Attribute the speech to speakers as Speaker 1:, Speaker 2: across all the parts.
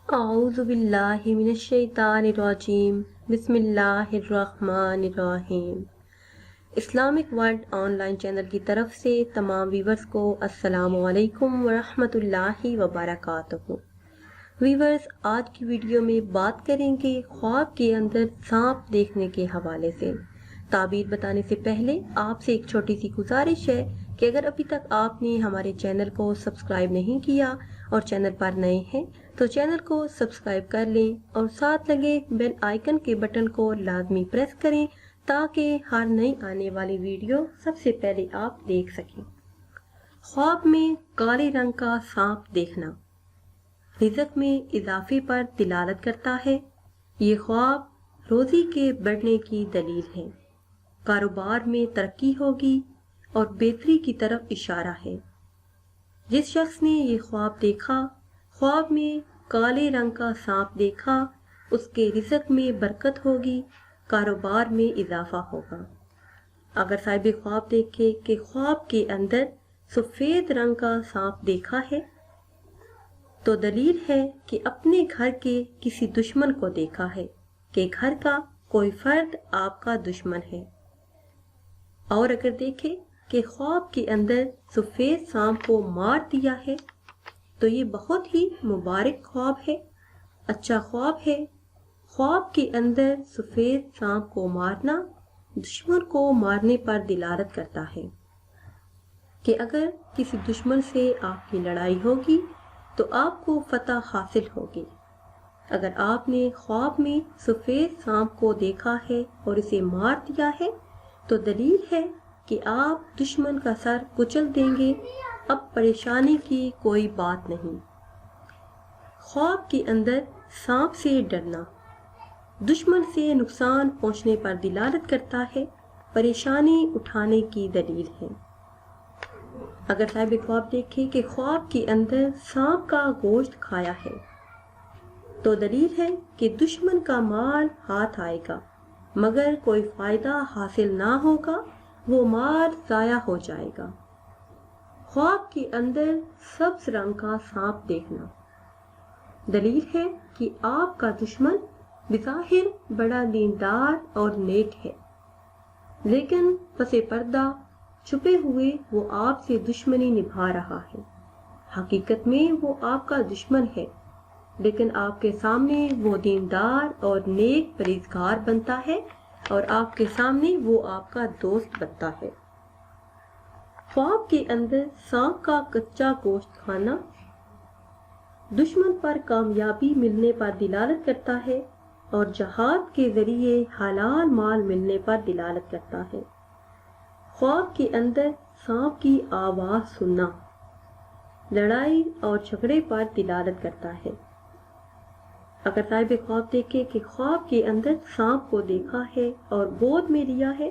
Speaker 1: اعوذ باللہ من الشیطان الرجیم بسم اللہ الرحمن الرحیم۔ Islamic world on line channel کی طرف سے تمام ویورز کو السلام علیکم ورحمۃ اللہ وبرکاتہ۔ ویورز، آج کی ویڈیو میں بات کریں گے خواب کے اندر سانپ دیکھنے کے حوالے سے۔ تعبیر بتانے سے پہلے آپ سے ایک چھوٹی سی گزارش ہے کہ اگر ابھی تک آپ نے ہمارے چینل کو سبسکرائب نہیں کیا اور چینل پر نئے ہیں تو چینل کو سبسکرائب کر لیں اور ساتھ لگے بیل آئیکن کے بٹن کو لازمی پریس کریں تاکہ ہر نئی آنے والی ویڈیو سب سے پہلے آپ دیکھ سکیں۔ خواب میں کالے رنگ کا سانپ دیکھنا رزق میں اضافے پر دلالت کرتا ہے۔ یہ خواب روزی کے بڑھنے کی دلیل ہے، کاروبار میں ترقی ہوگی اور بہتری کی طرف اشارہ ہے۔ جس شخص نے یہ خواب دیکھا، خواب میں کالے رنگ کا سانپ دیکھا، اس کے رزق میں برکت ہوگی، کاروبار میں اضافہ ہوگا۔ اگر صاحب خواب دیکھے کہ خواب کے اندر سفید رنگ کا سانپ دیکھا ہے تو دلیل ہے کہ اپنے گھر کے کسی دشمن کو دیکھا ہے، کہ گھر کا کوئی فرد آپ کا دشمن ہے۔ اور اگر دیکھے کہ خواب کے اندر سفید سانپ کو مار دیا ہے تو یہ بہت ہی مبارک خواب ہے، اچھا خواب ہے۔ خواب کے اندر سفید سانپ کو مارنا دشمن کو مارنے پر دلالت کرتا ہے کہ اگر کسی دشمن سے آپ کی لڑائی ہوگی تو آپ کو فتح حاصل ہوگی۔ اگر آپ نے خواب میں سفید سانپ کو دیکھا ہے اور اسے مار دیا ہے تو دلیل ہے کہ آپ دشمن کا سر کچل دیں گے، اب پریشانی کی کوئی بات نہیں۔ خواب کے اندر سانپ سے ڈرنا دشمن سے نقصان پہنچنے پر دلالت کرتا ہے، پریشانی اٹھانے کی دلیل ہے۔ اگر صاحب خواب دیکھے کہ خواب کے اندر سانپ کا گوشت کھایا ہے تو دلیل ہے کہ دشمن کا مال ہاتھ آئے گا مگر کوئی فائدہ حاصل نہ ہوگا، وہ مال ضائع ہو جائے گا۔ خواب کے اندر سبز رنگ کا سانپ دیکھنا دلیل ہے کہ آپ کا دشمن بظاہر بڑا دیندار اور نیک ہے، لیکن پس پردہ چھپے ہوئے وہ آپ سے دشمنی نبھا رہا ہے۔ حقیقت میں وہ آپ کا دشمن ہے، لیکن آپ کے سامنے وہ دیندار اور نیک پرہیزگار بنتا ہے اور آپ کے سامنے وہ آپ کا دوست بنتا ہے۔ خواب کے اندر سانپ کا کچا گوشت کھانا دشمن پر کامیابی ملنے پر دلالت کرتا ہے اور جہاد کے ذریعے حلال مال ملنے پر دلالت کرتا ہے۔ خواب کے اندر سانپ کی آواز سننا لڑائی اور جھگڑے پر دلالت کرتا ہے۔ اگر صاحب خواب دیکھے کہ خواب کے اندر سانپ کو دیکھا ہے اور گود میں لیا ہے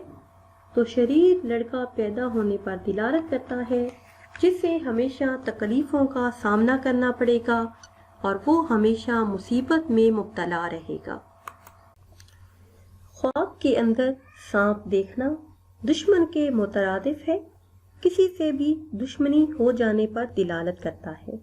Speaker 1: تو شریر لڑکا پیدا ہونے پر دلالت کرتا ہے، جس سے ہمیشہ تکلیفوں کا سامنا کرنا پڑے گا اور وہ ہمیشہ مصیبت میں مبتلا رہے گا۔ خواب کے اندر سانپ دیکھنا دشمن کے مترادف ہے، کسی سے بھی دشمنی ہو جانے پر دلالت کرتا ہے۔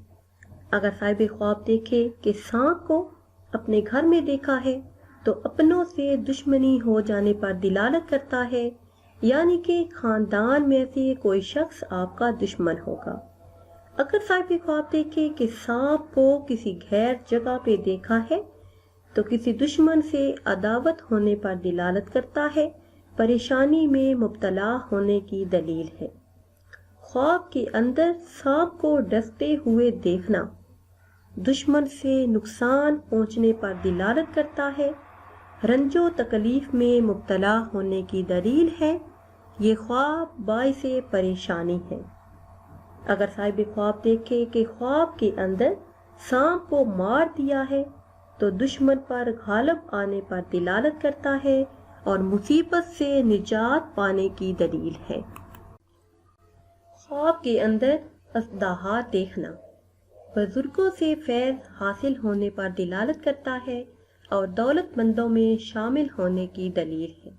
Speaker 1: اگر صاحب خواب دیکھے کہ سانپ کو اپنے گھر میں دیکھا ہے تو اپنوں سے دشمنی ہو جانے پر دلالت کرتا ہے، یعنی کہ خاندان میں سے کوئی شخص آپ کا دشمن ہوگا۔ اگر صاحب خواب دیکھے کہ سانپ کو کسی غیر جگہ پہ دیکھا ہے تو کسی دشمن سے عداوت ہونے پر دلالت کرتا ہے، پریشانی میں مبتلا ہونے کی دلیل ہے۔ خواب کے اندر سانپ کو ڈستے ہوئے دیکھنا دشمن سے نقصان پہنچنے پر دلالت کرتا ہے، رنج و تکلیف میں مبتلا ہونے کی دلیل ہے۔ یہ خواب باعث پریشانی ہے۔ اگر صاحب خواب دیکھے کہ خواب کے اندر سانپ کو مار دیا ہے تو دشمن پر غالب آنے پر دلالت کرتا ہے اور مصیبت سے نجات پانے کی دلیل ہے۔ خواب کے اندر اژدہا دیکھنا بزرگوں سے فیض حاصل ہونے پر دلالت کرتا ہے اور دولت مندوں میں شامل ہونے کی دلیل ہے۔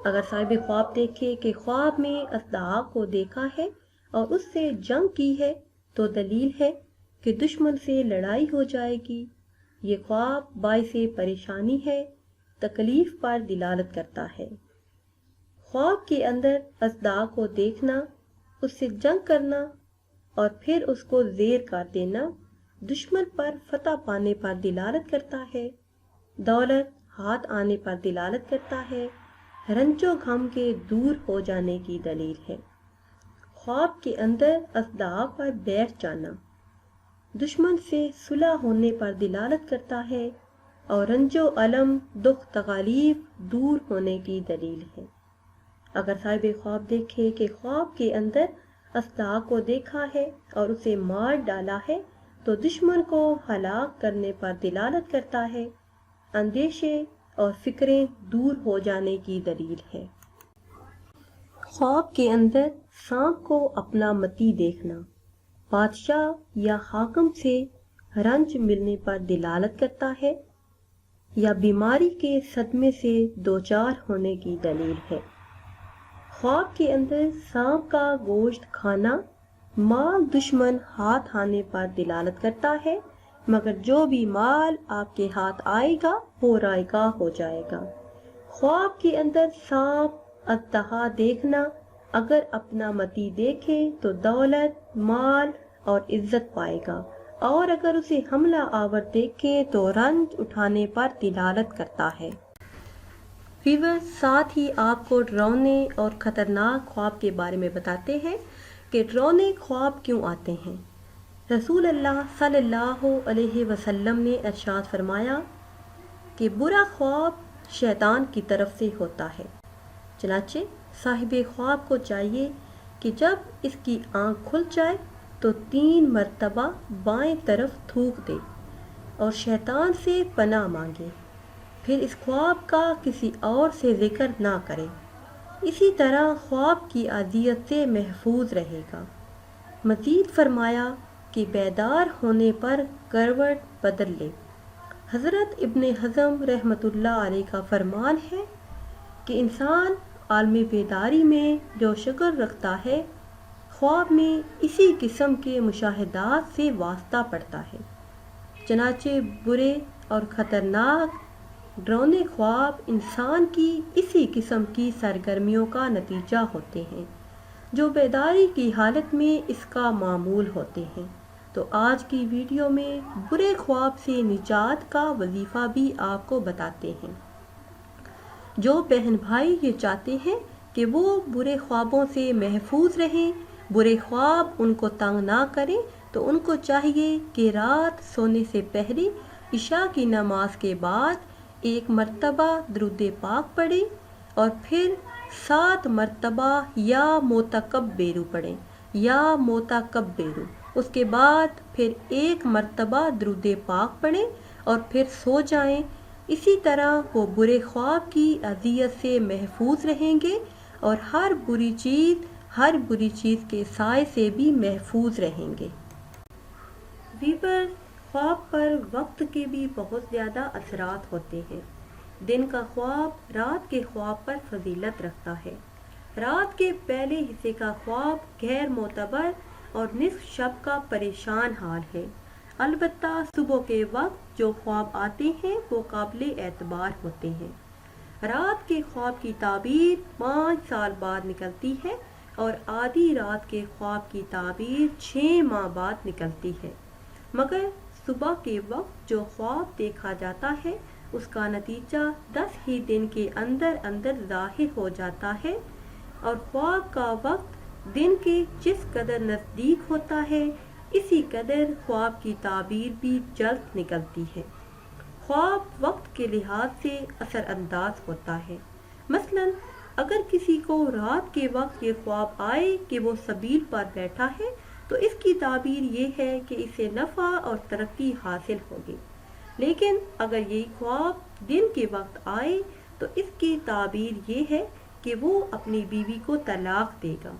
Speaker 1: اگر صاحب خواب دیکھے کہ خواب میں اژدہا کو دیکھا ہے اور اس سے جنگ کی ہے تو دلیل ہے کہ دشمن سے لڑائی ہو جائے گی یہ خواب باعث پریشانی ہے، تکلیف پر دلالت کرتا ہے۔ خواب کے اندر اژدہا کو دیکھنا، اس سے جنگ کرنا اور پھر اس کو زیر کر دینا دشمن پر فتح پانے پر دلالت کرتا ہے، دولت ہاتھ آنے پر دلالت کرتا ہے، رنج و غم کے دور ہو جانے کی دلیل ہے۔ خواب کے اندر اژدہا پر بیٹھ جانا دشمن سے صلح ہونے پر دلالت کرتا ہے اور رنج و الم، دکھ تکالیف دور ہونے کی دلیل ہے۔ اگر صاحب خواب دیکھے کہ خواب کے اندر اژدہا کو دیکھا ہے اور اسے مار ڈالا ہے تو دشمن کو ہلاک کرنے پر دلالت کرتا ہے، اندیشے اور فکریں دور ہو جانے کی دلیل ہے۔ خواب کے اندر سانپ کو اپنا متی دیکھنا بادشاہ یا حاکم سے رنج ملنے پر دلالت کرتا ہے یا بیماری کے صدمے سے دوچار ہونے کی دلیل ہے۔ خواب کے اندر سانپ کا گوشت کھانا مال دشمن ہاتھ آنے پر دلالت کرتا ہے، مگر جو بھی مال آپ کے ہاتھ آئے گا وہ رائگاں ہو جائے گا۔ خواب کے اندر سانپ اژدہا دیکھنا اگر اپنا متی دیکھے تو دولت، مال اور عزت پائے گا، اور اگر اسے حملہ آور دیکھے تو رنج اٹھانے پر دلالت کرتا ہے۔ ویورز، ساتھ ہی آپ کو ڈراؤنے اور خطرناک خواب کے بارے میں بتاتے ہیں کہ ڈراؤنے خواب کیوں آتے ہیں۔ رسول اللہ صلی اللہ علیہ وسلم نے ارشاد فرمایا کہ برا خواب شیطان کی طرف سے ہوتا ہے، چنانچہ صاحب خواب کو چاہیے کہ جب اس کی آنکھ کھل جائے تو 3 مرتبہ بائیں طرف تھوک دے اور شیطان سے پناہ مانگے، پھر اس خواب کا کسی اور سے ذکر نہ کرے، اسی طرح خواب کی اذیت سے محفوظ رہے گا۔ مزید فرمایا کہ بیدار ہونے پر کروٹ بدل لے۔ حضرت ابن حزم رحمۃ اللہ علیہ کا فرمان ہے کہ انسان عالم بیداری میں جو شکل رکھتا ہے، خواب میں اسی قسم کے مشاہدات سے واسطہ پڑتا ہے۔ چنانچہ برے اور خطرناک ڈراؤنے خواب انسان کی اسی قسم کی سرگرمیوں کا نتیجہ ہوتے ہیں جو بیداری کی حالت میں اس کا معمول ہوتے ہیں۔ تو آج کی ویڈیو میں برے خواب سے نجات کا وظیفہ بھی آپ کو بتاتے ہیں۔ جو بہن بھائی یہ چاہتے ہیں کہ وہ برے خوابوں سے محفوظ رہیں، برے خواب ان کو تنگ نہ کریں، تو ان کو چاہیے کہ رات سونے سے پہلے عشاء کی نماز کے بعد 1 مرتبہ درود پاک پڑھیں اور پھر 7 مرتبہ یا متکبروا پڑھیں، یا متکبروا، اس کے بعد پھر 1 مرتبہ درود پاک پڑھیں اور پھر سو جائیں۔ اسی طرح وہ برے خواب کی اذیت سے محفوظ رہیں گے اور ہر بری چیز کے سائے سے بھی محفوظ رہیں گے۔ ویورز، خواب پر وقت کے بھی بہت زیادہ اثرات ہوتے ہیں۔ دن کا خواب رات کے خواب پر فضیلت رکھتا ہے۔ رات کے پہلے حصے کا خواب غیر معتبر اور نصف شب کا پریشان حال ہے، البتہ صبح کے وقت جو خواب آتے ہیں وہ قابل اعتبار ہوتے ہیں۔ رات کے خواب کی تعبیر 5 سال بعد نکلتی ہے اور آدھی رات کے خواب کی تعبیر 6 ماہ بعد نکلتی ہے، مگر صبح کے وقت جو خواب دیکھا جاتا ہے اس کا نتیجہ 10 ہی دن کے اندر ظاہر ہو جاتا ہے، اور خواب کا وقت دن کے جس قدر نزدیک ہوتا ہے اسی قدر خواب کی تعبیر بھی جلد نکلتی ہے۔ خواب وقت کے لحاظ سے اثر انداز ہوتا ہے۔ مثلا اگر کسی کو رات کے وقت یہ خواب آئے کہ وہ سبیل پر بیٹھا ہے تو اس کی تعبیر یہ ہے کہ اسے نفع اور ترقی حاصل ہوگی، لیکن اگر یہی خواب دن کے وقت آئے تو اس کی تعبیر یہ ہے کہ وہ اپنی بیوی کو طلاق دے گا،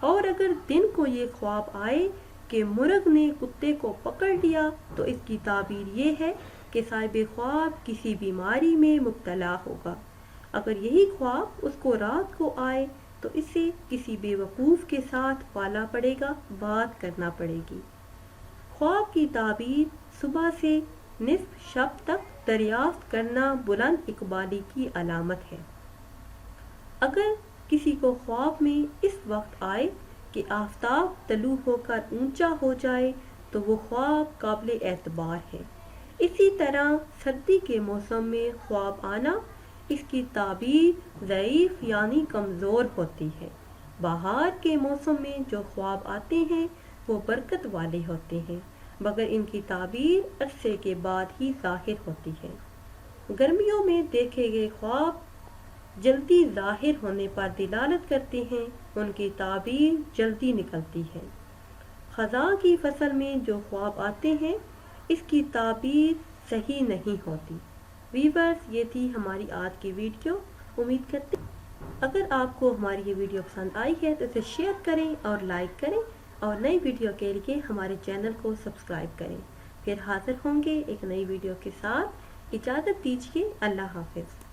Speaker 1: اور اگر دن کو یہ خواب آئے کہ مرغ نے کتے کو پکڑ لیا تو اس کی تعبیر یہ ہے کہ صاحب خواب کسی بیماری میں مبتلا ہوگا۔ اگر یہی خواب اس کو رات کو آئے تو اسے کسی بے وقوف کے ساتھ پالا پڑے گا، بات کرنا پڑے گی۔ خواب کی تعبیر صبح سے نصف شب تک دریافت کرنا بلند اقبالی کی علامت ہے۔ اگر کسی کو خواب میں اس وقت آئے کہ آفتاب طلوع ہو کر اونچا ہو جائے تو وہ خواب قابل اعتبار ہے۔ اسی طرح سردی کے موسم میں خواب آنا، اس کی تعبیر ضعیف یعنی کمزور ہوتی ہے۔ بہار کے موسم میں جو خواب آتے ہیں وہ برکت والے ہوتے ہیں، مگر ان کی تعبیر عرصے کے بعد ہی ظاہر ہوتی ہے۔ گرمیوں میں دیکھے گئے خواب جلدی ظاہر ہونے پر دلالت کرتے ہیں، ان کی تعبیر جلدی نکلتی ہے۔ خزاں کی فصل میں جو خواب آتے ہیں اس کی تعبیر صحیح نہیں ہوتی۔ ویورز، یہ تھی ہماری آج کی ویڈیو۔ امید کرتے ہیں اگر آپ کو ہماری یہ ویڈیو پسند آئی ہے تو اسے شیئر کریں اور لائک کریں، اور نئی ویڈیو کے لیے ہمارے چینل کو سبسکرائب کریں۔ پھر حاضر ہوں گے ایک نئی ویڈیو کے ساتھ۔ اجازت دیجیے، اللہ حافظ۔